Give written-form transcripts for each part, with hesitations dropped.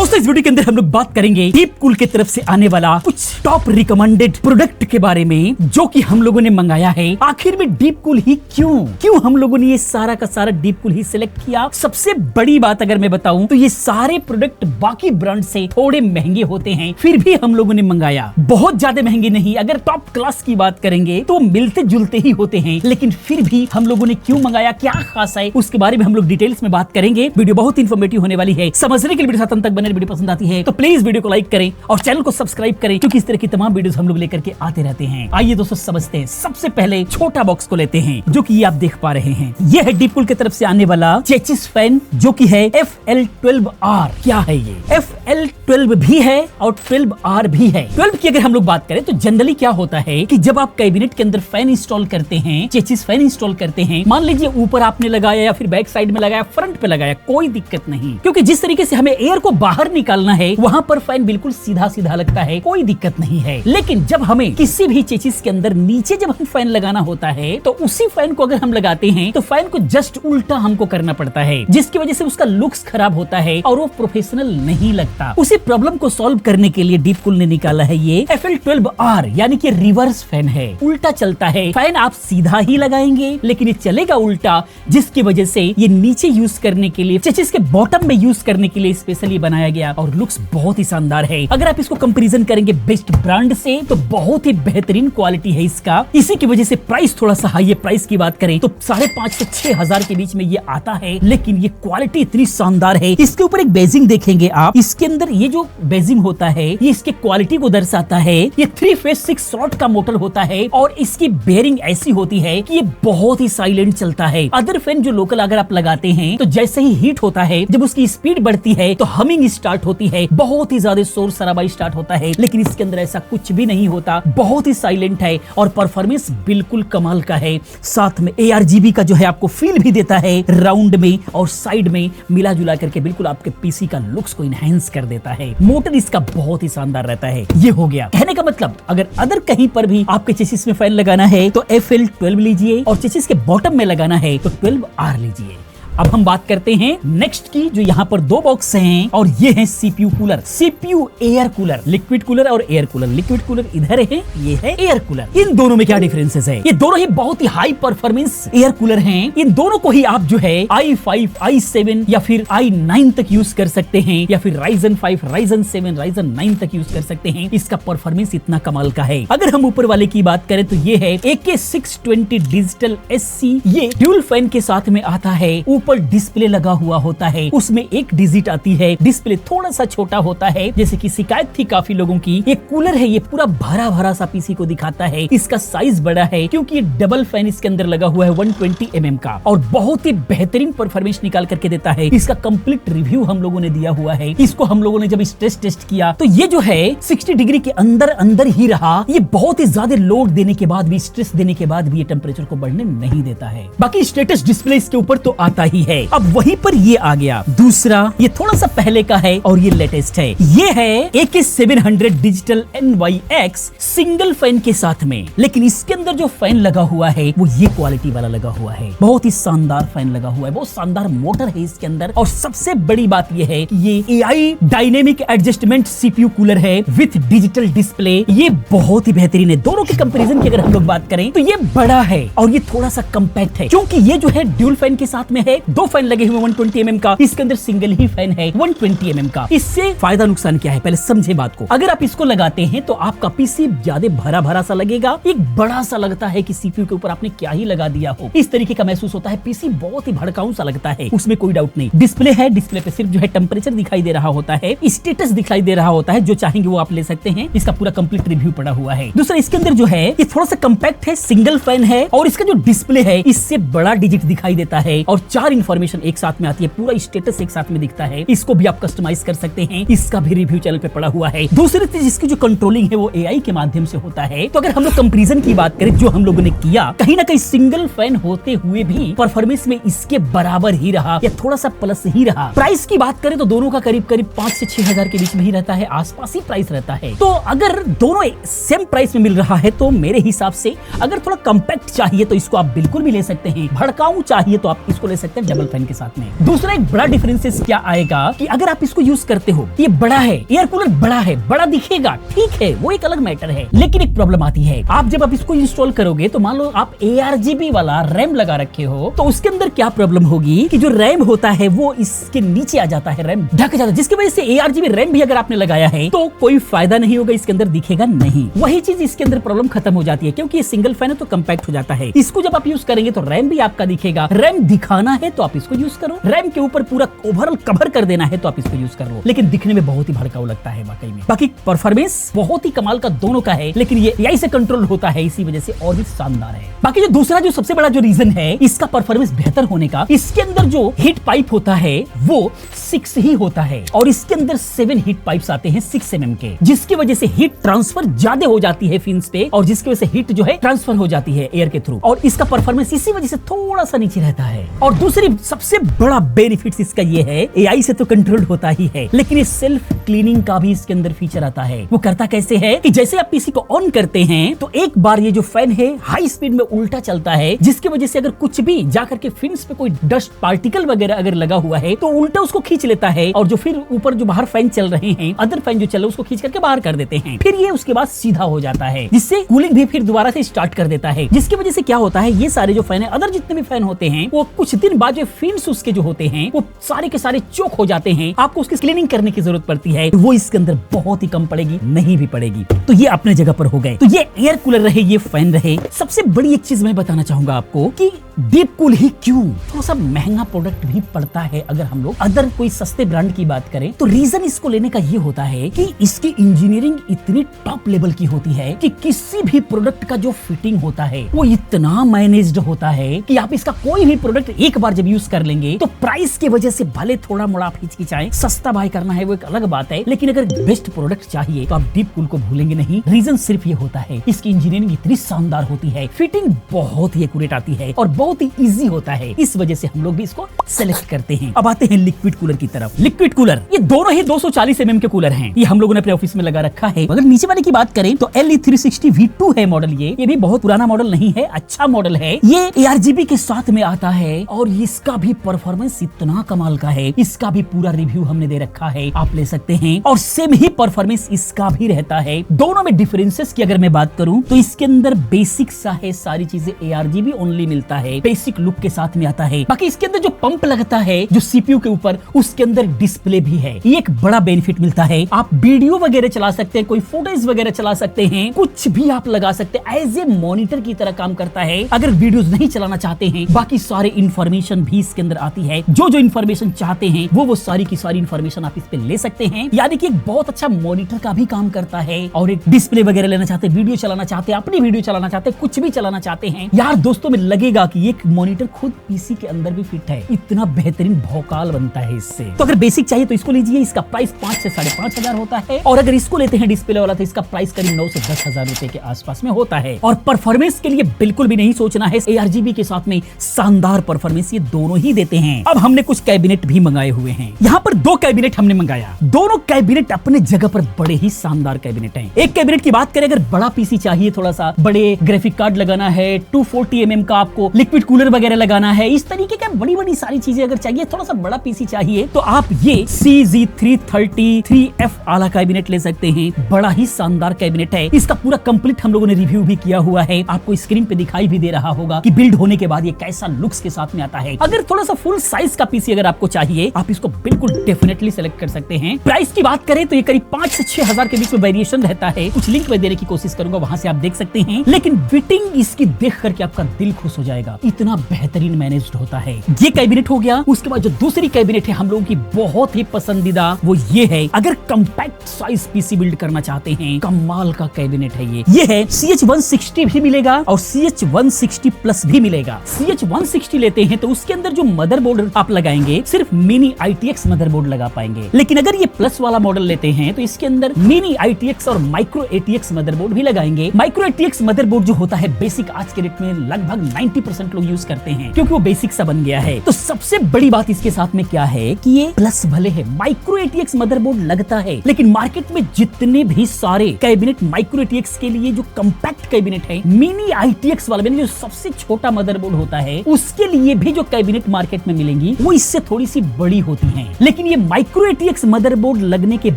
दोस्तों इस वीडियो के अंदर हम लोग बात करेंगे डीपकूल की तरफ से आने वाला कुछ टॉप रिकमेंडेड प्रोडक्ट के बारे में जो कि हम लोगों ने मंगाया है। आखिर में डीपकूल ही क्यों हम लोगों ने ये सारा का सारा डीपकूल ही सिलेक्ट किया। सबसे बड़ी बात अगर मैं बताऊं तो ये सारे प्रोडक्ट बाकी ब्रांड से थोड़े महंगे होते हैं, फिर भी हम लोगों ने मंगाया। बहुत ज्यादा महंगे नहीं, अगर टॉप क्लास की बात करेंगे तो मिलते जुलते ही होते हैं, लेकिन फिर भी हम लोगों ने क्यों मंगाया, क्या खास है, उसके बारे में हम लोग डिटेल्स में बात करेंगे। वीडियो बहुत इंफॉर्मेटिव होने वाली है, समझने के लिए वीडियो तक बने। वीडियो पसंद आती है तो प्लीज वीडियो को लाइक करें और चैनल को सब्सक्राइब करें, क्योंकि इस तरह की तमाम वीडियोस हम लोग लेकर के आते रहते हैं। आइए दोस्तों समझते हैं। सबसे पहले छोटा बॉक्स को लेते हैं, जो कि ये आप देख पा रहे हैं। ये है डीपकूल की तरफ से आने वाला चेचिस फैन, जो कि है FL12R। क्या है ये? FL12 भी है और 12R भी है। 12 की अगर हम लोग बात करें तो जनरली क्या होता है कि जब आप कैबिनेट के अंदर फैन इंस्टॉल करते हैं, चेचिस फैन इंस्टॉल करते हैं, मान लीजिए ऊपर आपने लगाया या फिर बैक साइड में लगाया, फ्रंट पे लगाया, कोई दिक्कत नहीं, क्योंकि जिस तरीके से हमें एयर को बाहर निकालना है वहां पर फैन बिल्कुल सीधा सीधा लगता है, कोई दिक्कत नहीं है। लेकिन जब हमें किसी भी चेचिस के अंदर नीचे जब हम फैन लगाना होता है तो उसी फैन को अगर हम लगाते हैं तो फैन को जस्ट उल्टा हमको करना पड़ता है, जिसकी वजह से उसका लुक्स खराब होता है और वो प्रोफेशनल नहीं लगता। उसी प्रॉब्लम को सॉल्व करने के लिए डीपकूल ने निकाला है ये FL12R, यानी कि रिवर्स फैन है, उल्टा चलता है। फैन आप सीधा ही लगाएंगे लेकिन ये चलेगा उल्टा, जिसकी वजह से ये नीचे यूज करने के लिए, चेचिस के बॉटम में यूज करने के लिए स्पेशली बनाया गया और लुक्स बहुत ही शानदार है। अगर आप इसको कंपैरिजन करेंगे बेस्ट ब्रांड से तो बहुत ही बेहतरीन क्वालिटी है इसका। इसी की वजह से प्राइस थोड़ा सा हाई है। प्राइस की बात करें तो 5,500 से 6,000 के बीच में ये आता है, लेकिन ये क्वालिटी इतनी शानदार है। इसके ऊपर एक बेजिंग देखेंगे आप, इसके अंदर ये जो बेजिंग होता है ये इसके क्वालिटी को दर्शाता है। ये 3 फेज 6 स्लॉट का मोटर होता है और इसकी बेयरिंग ऐसी होती है कि ये बहुत ही साइलेंट चलता है। अदर फैन जो लोकल अगर आप लगाते हैं तो जैसे ही हीट होता है, जब उसकी स्पीड बढ़ती है तो हमिंग स्टार्ट होती है, बहुत ही ज्यादा शोर शराबा स्टार्ट होता है, लेकिन इसके अंदर ऐसा कुछ भी नहीं होता, बहुत ही साइलेंट है और परफॉर्मेंस बिल्कुल कमाल का है। साथ में ARGB का जो है आपको फील भी देता है, राउंड में और साइड में मिला जुला करके बिल्कुल आपके पीसी का लुक्स को इनहेंस कर देता है। मोटर इसका बहुत ही शानदार रहता है। ये हो गया कहने का मतलब, अगर अदर कहीं पर भी आपके चेसिस में फैन लगाना है तो FL12 लीजिए और चेसिस के बॉटम में लगाना है तो 12R लीजिए। अब हम बात करते हैं नेक्स्ट की, जो यहाँ पर 2 बॉक्स हैं और ये है CPU cooler, CPU air cooler, liquid cooler और एयर कूलर। लिक्विड कूलर इधर है, ये है एयर कूलर। इन दोनों में क्या डिफरेंसेस है? ये दोनों ही बहुत ही हाई परफॉर्मेंस एयर कूलर हैं। इन दोनों को ही आप जो है i5, i7 या फिर i9 तक यूज कर सकते हैं, या फिर Ryzen 5, Ryzen 7, Ryzen 9 तक यूज कर सकते हैं। इसका परफॉर्मेंस इतना कमाल का है। अगर हम ऊपर वाले की बात करें तो ये है AK620 डिजिटल SC। ये ड्यूल फैन के साथ में आता है, ऊपर डिस्प्ले लगा हुआ होता है, उसमें 1 डिजिट आती है। डिस्प्ले थोड़ा सा छोटा होता है, जैसे कि शिकायत थी काफी लोगों की। ये कूलर है, ये पूरा भरा भरा सा पीसी को दिखाता है। इसका साइज बड़ा है क्योंकि ये डबल फैन इसके अंदर लगा हुआ है 120 mm का, और बहुत ही बेहतरीन परफॉर्मेंस निकाल करके देता है। इसका कंप्लीट रिव्यू हम लोगों ने दिया हुआ है। इसको हम लोगों ने जब स्ट्रेस टेस्ट किया तो ये जो है 60 डिग्री के अंदर अंदर ही रहा। ये बहुत ही ज्यादा लोड देने के बाद भी, स्ट्रेस देने के बाद भी ये टेम्परेचर को बढ़ने नहीं देता है। बाकी स्टेटस डिस्प्ले इसके ऊपर तो आता ही है। अब वहीं पर ये आ गया दूसरा, ये थोड़ा सा पहले का है और ये लेटेस्ट है। ये है AK700 digital NYX single fan के साथ में, लेकिन इसके अंदर जो फैन लगा हुआ है वो ये क्वालिटी वाला लगा हुआ है। बहुत ही शानदार फैन लगा हुआ है, बहुत शानदार मोटर है इसके अंदर। और सबसे बड़ी बात ये है कि ये AI dynamic adjustment CPU cooler है विथ डिजिटल डिस्प्ले। ये बहुत ही बेहतरीन है। दोनों के कंपैरिजन की अगर हम लोग बात करें तो ये बड़ा है और ये थोड़ा सा कम्पैक्ट है, क्योंकि ये जो है ड्यूल फैन के साथ में है, 2 फैन लगे हुए 120 mm का, इसके अंदर सिंगल ही फैन है 120 mm का। इससे फायदा नुकसान क्या है पहले समझे बात को। अगर आप इसको लगाते हैं तो आपका पीसी ज्यादा भरा भरा सा लगेगा, एक बड़ा सा लगता है कि CPU के ऊपर आपने क्या ही लगा दिया हो, इस तरीके का महसूस होता है। पीसी बहुत ही भड़काऊ सा लगता है, उसमें कोई डाउट नहीं। डिस्प्ले है, डिस्प्ले पे सिर्फ जो है टेम्परेचर दिखाई दे रहा होता है, स्टेटस दिखाई दे रहा होता है, जो चाहेंगे वो आप ले सकते हैं। इसका पूरा कंप्लीट रिव्यू पड़ा हुआ है। दूसरा, इसके अंदर जो है ये थोड़ा सा कम्पैक्ट है, सिंगल फैन है और इसका जो डिस्प्ले है इससे बड़ा डिजिट दिखाई देता है और 4 इंफॉर्मेशन एक साथ में आती है, पूरा स्टेटस एक साथ में दिखता है। इसको भी आप कस्टमाइज कर सकते हैं, इसका भी रिव्यू चैनल पे पड़ा हुआ है। दूसरी चीज, इसकी जो कंट्रोलिंग है वो AI के माध्यम से होता है। तो अगर हम लोग कंपैरिजन की बात करें जो हम लोगों ने किया, कहीं ना कहीं सिंगल फैन होते हुए भी परफॉर्मेंस में इसके बराबर ही रहा या थोड़ा सा प्लस ही रहा। प्राइस की बात करें तो दोनों का करीब 5 से 6,000 के बीच में ही रहता है, आसपास ही प्राइस रहता है। तो अगर दोनों सेम प्राइस में मिल रहा है तो मेरे हिसाब से अगर थोड़ा कम्पैक्ट चाहिए तो इसको आप बिल्कुल भी ले सकते हैं, भड़काऊ चाहिए तो आप इसको ले सकते हैं। है डबल फैन के साथ में। दूसरा एक बड़ा डिफरेंसेस क्या आएगा कि अगर आप इसको यूज करते हो, ये बड़ा है, एयर कूलर बड़ा है, बड़ा दिखेगा, ठीक है, वो एक अलग मैटर है, लेकिन एक प्रॉब्लम आती है। आप जब आप इसको इंस्टॉल करोगे तो मान लो आप ARGB वाला रैम लगा रखे हो, तो उसके अंदर क्या प्रॉब्लम होगी कि जो रैम होता है वो इसके नीचे आ जाता है, रैम ढक जाता है, जिसकी वजह से ARGB रैम भी अगर आपने लगाया है तो कोई फायदा नहीं होगा, इसके अंदर दिखेगा नहीं। वही चीज इसके अंदर प्रॉब्लम खत्म हो जाती है, क्योंकि ये सिंगल फैन है तो कंपैक्ट हो जाता है। इसको जब आप यूज करेंगे तो रैम भी आपका दिखेगा, रैम दिखाना है तो आप इसको यूज करो, रैम के ऊपर पूरा ओवरऑल कवर कर देना है तो आप इसको यूज कर लो, लेकिन दिखने में बहुत ही भड़काऊ लगता है वाकई में। बाकी परफॉर्मेंस बहुत ही कमाल का दोनों का है, लेकिन ये AI से कंट्रोल होता है, इसी वजह से और भी शानदार है। बाकी जो दूसरा जो सबसे बड़ा जो रीजन है इसका परफॉर्मेंस बेहतर होने का, इसके अंदर जो हीट पाइप होता है वो 6 ही होता है और इसके अंदर 7 हीट पाइप्स आते हैं 6 mm के, जिसकी वजह से हीट ट्रांसफर ज्यादा हो जाती है फिन्स पे और जिसकी वजह से हीट जो है ट्रांसफर हो जाती है एयर के थ्रू, और इसका परफॉर्मेंस इसी वजह से थोड़ा सा नीचे रहता है। और दूसरी सबसे बड़ा बेनिफिट इसका ये है, AI से तो कंट्रोल होता ही है, लेकिन ये सेल्फ क्लीनिंग का भी इसके अंदर फीचर आता है। वो करता कैसे है कि जैसे आप पीसी को ऑन करते हैं तो एक बार ये जो फैन है हाई स्पीड में उल्टा चलता है, जिसकी वजह से अगर कुछ भी जाकर के फिन्स पे कोई डस्ट पार्टिकल वगैरह अगर लगा हुआ है तो उल्टा उसको खींच लेता है, और जो फिर ऊपर जो बाहर फैन चल रहे हैं, अदर फैन जो चल रहे हैं उसको खींच करके बाहर कर देते हैं, फिर ये उसके बाद सीधा हो जाता है, जिससे कूलिंग भी फिर दोबारा से स्टार्ट कर देता है, जिसकी वजह से क्या होता है, ये सारे जो फैन है, अदर जितने भी फैन होते हैं, वो कुछ दिन बाद जो फिन्स उसके जो होते हैं वो सारे के सारे चोक हो जाते हैं, आपको उसकी क्लीनिंग करने की जरूरत पड़ती है, वो इसके अंदर बहुत ही कम पड़ेगी, नहीं भी पड़ेगी। तो ये अपने जगह पर हो गए। तो ये एयर कूलर रहे, ये फैन रहे। सबसे बड़ी एक चीज मैं बताना चाहूंगा आपको कि डीप कूल ही क्यों थोड़ा सा महंगा प्रोडक्ट भी पड़ता है। अगर हम लोग अदर कोई सस्ते ब्रांड की बात करें तो रीजन इसको लेने का ये होता है कि इसकी इंजीनियरिंग इतनी टॉप लेवल की होती है कि किसी भी प्रोडक्ट का जो फिटिंग होता है वो इतना मैनेज्ड होता है कि आप इसका कोई भी प्रोडक्ट एक बार जब यूज कर लेंगे तो प्राइस की वजह से भले थोड़ा मोड़ा आप हिचकिचाएं, सस्ता बाय करना है वो एक अलग बात है, लेकिन अगर बेस्ट प्रोडक्ट चाहिए तो आप डीप कूल को भूलेंगे नहीं। रीजन सिर्फ ये होता है, इसकी इंजीनियरिंग इतनी शानदार होती है, फिटिंग बहुत ही एक्यूरेट आती है और बहुत ही इजी होता है, इस वजह से हम लोग भी इसको सेलेक्ट करते हैं। अब आते हैं लिक्विड कूलर की तरफ। लिक्विड कूलर ये दोनों ही 240 mm के कूलर हैं, ये हम लोगों ने अपने ऑफिस में लगा रखा है। अगर नीचे वाले की बात करें तो LE360 V2 है मॉडल, ये भी बहुत पुराना मॉडल नहीं है, अच्छा मॉडल है। ये ARGB के साथ में आता है और इसका भी परफॉर्मेंस इतना कमाल का है, इसका भी पूरा रिव्यू हमने दे रखा है, आप ले सकते हैं। और सेम ही परफॉर्मेंस इसका भी रहता है। दोनों में डिफरेंसेस की अगर मैं बात करूं तो इसके अंदर बेसिक सा है, सारी चीजें ARGB ओनली मिलता है, बेसिक लुक के साथ में आता है। बाकी इसके अंदर जो पंप लगता है जो CPU के ऊपर, उसके अंदर डिस्प्ले भी है, ये एक बड़ा बेनिफिट मिलता है। आप वीडियो वगैरह चला सकते हैं, कोई फोटोज वगैरह चला सकते हैं, कुछ भी आप लगा सकते हैं, एज ए मॉनिटर की तरह काम करता है। अगर वीडियोस नहीं चलाना चाहते हैं, बाकी सारे इंफॉर्मेशन भी इसके अंदर आती है, जो इंफॉर्मेशन चाहते हैं वो सारी की सारी इंफॉर्मेशन आप इस पे ले सकते हैं। यानी कि एक बहुत अच्छा मॉनिटर का भी काम करता है। और एक डिस्प्ले वगैरह लेना चाहते हैं, वीडियो चलाना चाहते हैं, अपनी वीडियो चलाना चाहते हैं, कुछ भी चलाना चाहते हैं, यार दोस्तों में लगेगा कि एक मॉनिटर खुद पीसी के अंदर भी फिट है, इतना बेहतरीन भौकाल बनता है इससे। तो अगर बेसिक चाहिए तो इसको लीजिए, इसका प्राइस 5 से 5.5 हजार होता है, और अगर इसको लेते हैं डिस्प्ले वाला तो इसका प्राइस करीब 9 से 10 हजार रुपए के आसपास में होता है। और परफॉर्मेंस के लिए बिल्कुल भी नहीं सोचना है, ARGB के साथ में शानदार परफॉर्मेंस ये दोनों ही देते हैं। अब हमने कुछ कैबिनेट भी मंगाए हुए हैं, यहाँ पर 2 कैबिनेट हमने मंगाया, दोनों कैबिनेट अपने जगह पर बड़े ही शानदार कैबिनेट हैं। एक कैबिनेट की बात करें, अगर बड़ा पीसी चाहिए, थोड़ा सा बड़े ग्राफिक कार्ड लगाना है, 240 mm का आपको लिक्विड कूलर वगैरह लगाना है, इस तरीके का बड़ी बड़ी सारी चीजें अगर चाहिए, थोड़ा सा बड़ा पीसी चाहिए, तो आप ये CZ333F वाला कैबिनेट ले सकते हैं। बड़ा ही शानदार कैबिनेट है, इसका पूरा कंप्लीट हम लोगों ने रिव्यू भी किया हुआ है, आपको स्क्रीन पे दिखाई भी दे रहा होगा कि बिल्ड होने के बाद ये कैसा लुक्स के साथ में आता है। अगर थोड़ा सा फुल साइज का पीसी अगर आपको चाहिए, आप इसको बिल्कुल डेफिनेटली सेलेक्ट कर सकते हैं। प्राइस की बात करें तो ये करीब 5 से 6 हजार के बीच में वेरिएशन रहता है, कुछ लिंक में देने की कोशिश करूंगा, वहां से आप देख सकते हैं। लेकिन फिटिंग इसकी देख करके आपका दिल खुश हो जाएगा, इतना बेहतरीन मैनेज्ड होता है। ये कैबिनेट हो गया। उसके बाद जो दूसरी कैबिनेट है हम लोगों की बहुत ही पसंदीदा, वो ये है। अगर कंपैक्ट साइज पीसी बिल्ड करना चाहते हैं, कमाल का कैबिनेट है ये है CH160 भी मिलेगा और CH160 प्लस भी मिलेगा। CH160 लेते हैं तो उसके अंदर जो मदरबोर्ड आप लगाएंगे सिर्फ मिनी ITX मदरबोर्ड लगा पाएंगे, लेकिन अगर ये प्लस वाला मॉडल लेते हैं तो इसके अंदर मिनी ITX और माइक्रो ATX मदरबोर्ड भी लगाएंगे। माइक्रो ATX मदरबोर्ड जो होता है बेसिक, आज के डेट में लगभग 90% लोग यूज करते हैं क्योंकि वो बेसिक सा बन गया है। तो सबसे बड़ी बात इसके साथ में क्या है कि ये प्लस भले है, माइक्रो ATX मदरबोर्ड लगता है, लेकिन मार्केट में जितने भी सारे कैबिनेट माइक्रो ATX के लिए जो कंपैक्ट कैबिनेट है, मिनी ITX वाला जो सबसे छोटा मदरबोर्ड होता है, उसके लिए भी जो कैबिनेट मार्केट में मिलेंगी वो इससे थोड़ी सी बड़ी होती हैं, लेकिन ये माइक्रो ATX मदरबोर्ड लगने के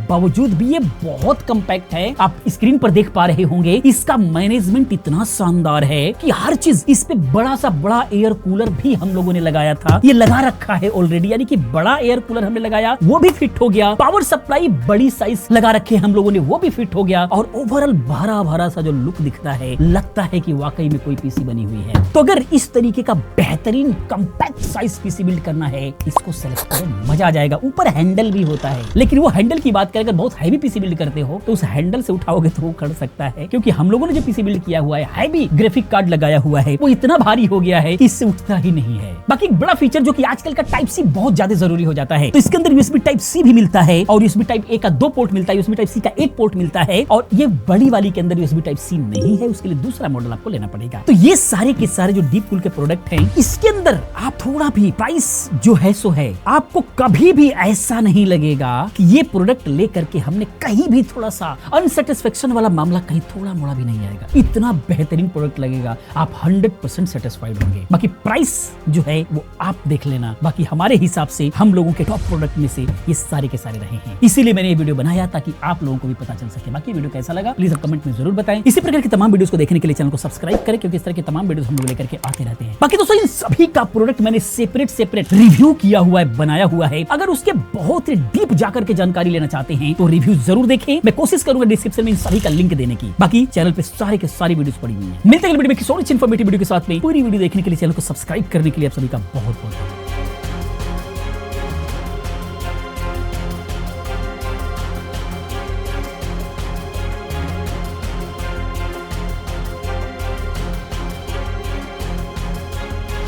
बावजूद भी ये बहुत कम्पैक्ट है। आप स्क्रीन पर देख पा रहे होंगे इसका मैनेजमेंट इतना शानदार है कि हर चीज इस पे बड़ा सा बड़ा एयर कूलर भी हम लोगों ने लगाया था, ये लगा रखा है ऑलरेडी, यानी कि बड़ा एयर कूलर हमने लगाया वो भी फिट हो गया, पावर सप्लाई बड़ी साइज लगा रखे हम लोगों ने वो भी फिट हो गया, और ओवरऑल भरा भरा सा जो लुक दिखता है लगता है कि वाकई में कोई पीसी बनी हुई है। तो अगर इस तरीके का बेहतरीन कम्पैक्ट साइज पीसी बिल्ड करना है इसको सेलेक्ट करो, मजा आ जाएगा। ऊपर हैंडल भी होता है, लेकिन वो हैंडल की बात करें अगर बहुत हैवी पीसी बिल्ड करते हो तो उस हैंडल से उठाओगे तो वो खड़ सकता है, क्योंकि हम लोगों ने जो पीसी बिल्ड किया हुआ है हैवी ग्राफिक कार्ड लगाया हुआ है वो इतना भारी हो गया है कि इससे उठता ही नहीं है। बाकी एक बड़ा फीचर जो कि आजकल का टाइप सी बहुत ज्यादा जरूरी हो जाता है, तो इसके अंदर USB टाइप C भी मिलता है और USB टाइप A का 2 पोर्ट मिलता है, USB टाइप C का 1 पोर्ट मिलता है, और ये बड़ी वाली के अंदर USB टाइप C नहीं है, उसके लिए दूसरा मॉडल आपको लेना पड़ेगा। तो ये सारे के सारे जो डीपकूल के प्रोडक्ट हैं इसके अंदर आप थोड़ा भी प्राइस जो है सो है, आपको कभी भी ऐसा नहीं लगेगा कि ये प्रोडक्ट लेकर के हमने कहीं भी थोड़ा सा अनसेटिस्फेक्शन वाला मामला कहीं थोड़ा मोड़ा भी नहीं आएगा। इतना बेहतरीन प्रोडक्ट लगेगा, आप 100% सेटिस्फाइड होंगे। बाकी प्राइस जो है वो आप देख लेना, बाकी हमारे हिसाब से हम लोगों के टॉप प्रोडक्ट में से ये सारे के सारे रहे हैं, इसीलिए मैंने ये वीडियो बनाया ताकि आप लोगों को भी पता चल सके। बाकी वीडियो कैसा लगा प्लीज आप कमेंट में जरूर बताएं। इसी प्रकार की तमाम वीडियोस को देखने के लिए चैनल को सब्सक्राइब करें, क्योंकि इस तरह के तमाम वीडियोस हम लोग लेकर के आते रहते हैं। बाकी दोस्तों इन सभी का प्रोडक्ट मैंने सेपरेट रिव्यू किया हुआ है, बनाया हुआ है। अगर उसके बहुत ही डीप जाकर के जानकारी लेना चाहते हैं तो रिव्यू जरूर देखें, मैं कोशिश करूंगा डिस्क्रिप्शन में इन सभी का लिंक देने की। बाकी चैनल पे सारे के सारी वीडियोस पड़ी हुई है। मिलते हैं वीडियो में किसी और इन्फॉर्मेटिव वीडियो के साथ में। पूरी वीडियो देखने के लिए चैनल को सब्सक्राइब करने के लिए आप सभी का बहुत बहुत